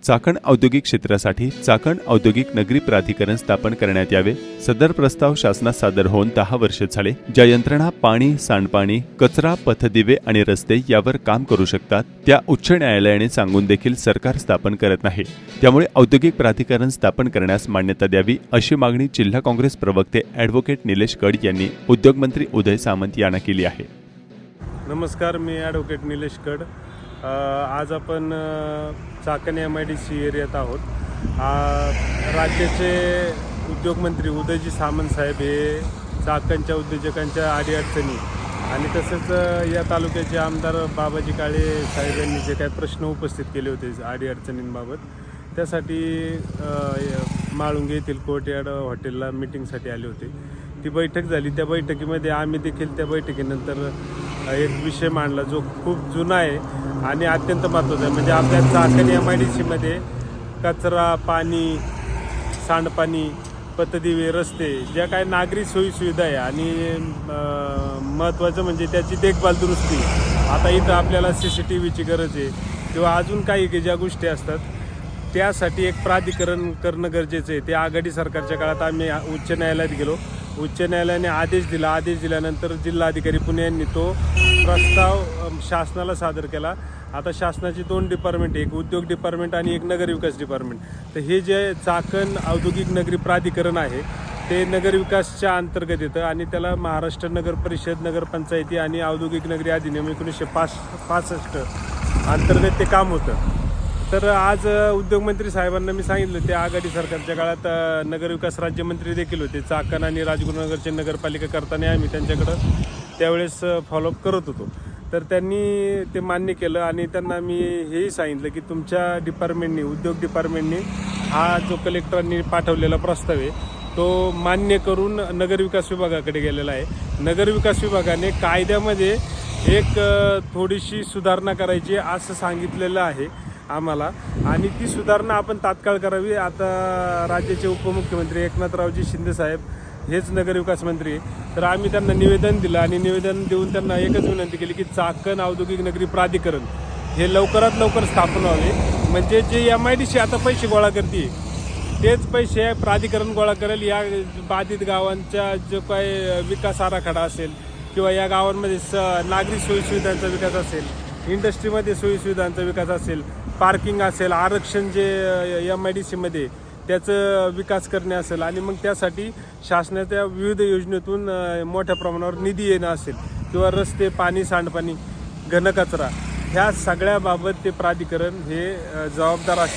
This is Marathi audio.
चाकण औद्योगिक क्षेत्रासाठी चाकण औद्योगिक नगरी प्राधिकरण स्थापन करण्यात यावे। सदर प्रस्ताव शासनात सादर होऊन 10 वर्षे झाले। ज्या यंत्रणा पाणी, सांडपाणी, कचरा, पथदिवे आणि रस्ते यावर काम करू शकतात त्या उच्च न्यायालयाने सांगून देखील सरकार स्थापन करत नाही। त्यामुळे औद्योगिक प्राधिकरण स्थापन करण्यास मान्यता द्यावी अशी मागणी जिल्हा काँग्रेस प्रवक्ते ॲडव्होकेट निलेश कड यांनी उद्योगमंत्री उदय सामंत यांना केली आहे। नमस्कार, मी ॲडव्होकेट निलेश कड। आज आपण चाकण MIDC एरियात आहोत। राज्याचे उद्योगमंत्री उदयजी सामंत साहेब हे चाकणच्या उद्योजकांच्या अडीअडचणी आणि तसंच या तालुक्याचे आमदार बाबाजी काळे साहेब यांनी जे काही प्रश्न उपस्थित केले होते अडीअडचणींबाबत, त्यासाठी माळुंगे येथील कोर्टयार्ड हॉटेलला मीटिंगसाठी आले होते। ती बैठक झाली। त्या बैठकीमध्ये आम्ही देखील त्या बैठकीनंतर एक विषय मांडला जो खूप जुना आहे आणि अत्यंत महत्त्वाचा आहे। म्हणजे आपल्या चाकण MIDCमध्ये कचरा, पाणी, सांडपाणी, पथदिवे, रस्ते ज्या काही नागरी सोयीसुविधा आहे आणि महत्त्वाचं म्हणजे त्याची देखभाल दुरुस्ती। आता इथं आपल्याला CCTVची गरज आहे किंवा अजून काही ज्या गोष्टी असतात त्यासाठी एक प्राधिकरण करणं गरजेचं आहे। ते आघाडी सरकारच्या काळात आम्ही उच्च न्यायालयात गेलो। उच्च न्यायालयाने आदेश दिला। आदेश दिल्यानंतर जिल्हाधिकारी पुणे यांनी तो प्रस्ताव शासनाला सादर केला। आता शासनाची 2 डिपार्टमेंट, एक उद्योग डिपार्टमेंट आणि एक नगरविकास डिपार्टमेंट। तर हे जे चाकण औद्योगिक नगरी प्राधिकरण आहे ते नगरविकासच्या अंतर्गत येतं आणि त्याला महाराष्ट्र नगर परिषद, नगरपंचायती आणि औद्योगिक नगरी अधिनियम 1965 अंतर्गत ते काम होतं। तर आज उद्योगमंत्री साहेबांना मी सांगितलं, ते आघाडी सरकारच्या काळात नगरविकास राज्यमंत्री देखील होते। चाकण आणि राजगुरुनगरचे नगरपालिका करताना आम्ही त्यांच्याकडं त्यावेळेस फॉलोअप करत होतो। तर त्यांनी ते मान्य केलं आणि त्यांना मी हेही सांगितलं की तुमच्या डिपार्टमेंटनी, उद्योग डिपार्टमेंटनी हा जो कलेक्टरांनी पाठवलेला प्रस्ताव आहे तो मान्य करून नगरविकास विभागाकडे गेलेला आहे। नगरविकास विभागाने कायद्यामध्ये एक थोडीशी सुधारणा करायची असं सांगितलेलं आहे आम्हाला आणि ती सुधारणा आपण तात्काळ करावी। आता राज्याचे उपमुख्यमंत्री एकनाथरावजी शिंदे साहेब हेच नगरविकास मंत्री, तर आम्ही त्यांना निवेदन दिलं आणि निवेदन देऊन त्यांना एकच विनंती केली की चाकण औद्योगिक नगरी प्राधिकरण हे लवकरात लवकर स्थापन व्हावे। म्हणजे जे MIDC आता पैसे गोळा करते तेच पैसे प्राधिकरण गोळा करेल। या बाधित गावांचा जो काही विकास आराखडा असेल किंवा या गावांमध्ये नागरी सोयीसुविधांचा विकास असेल, इंडस्ट्रीमध्ये सोयीसुविधांचा विकास असेल, पार्किंग असेल, आरक्षण जे MIDCमध्ये त्याचं विकास करणे असेल आणि मग त्यासाठी शासनाच्या विविध योजनेतून मोठ्या प्रमाणावर निधी येणं असेल किंवा रस्ते, पाणी, सांडपाणी, घनकचरा ह्या सगळ्याबाबत ते प्राधिकरण हे जबाबदार